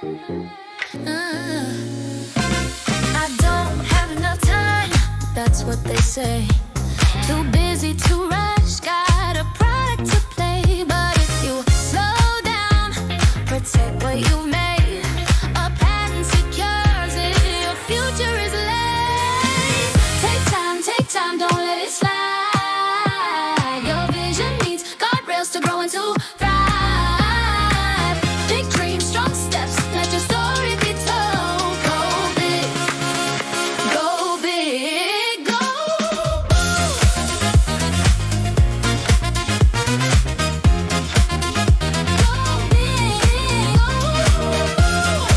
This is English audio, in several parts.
I don't have enough time, that's what they say. Too busy to rush, got a product to play. But if you slow down, protect what you've made, a patent secures it, your future is late. Take time, don't let it slide. Your vision needs guardrails to grow and to thrive. Big dreams, strong steps, let your story be told. Go big, go big, go bold. Go big, go bold.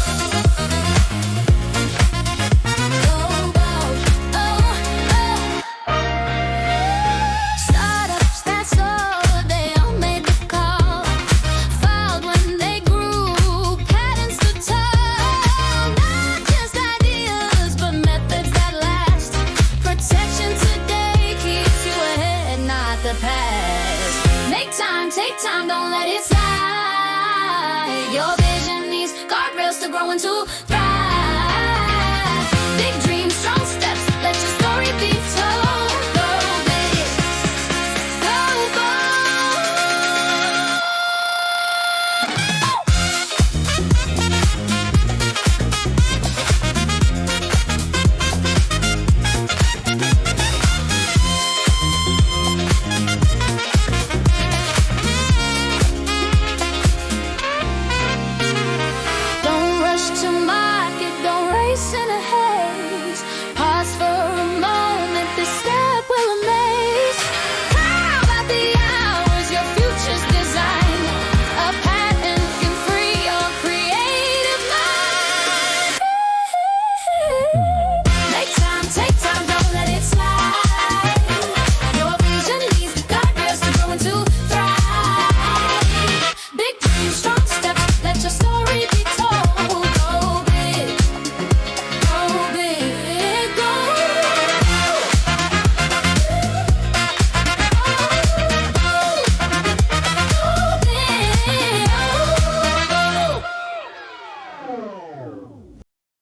Go bold, oh, oh. Startups that soared, they all made the call. Filed when they grew, patents to tell. Not just ideas, but methods that last. Protection today keeps you ahead, not the past. Take time, don't let it slide. Your vision needs guardrails to grow into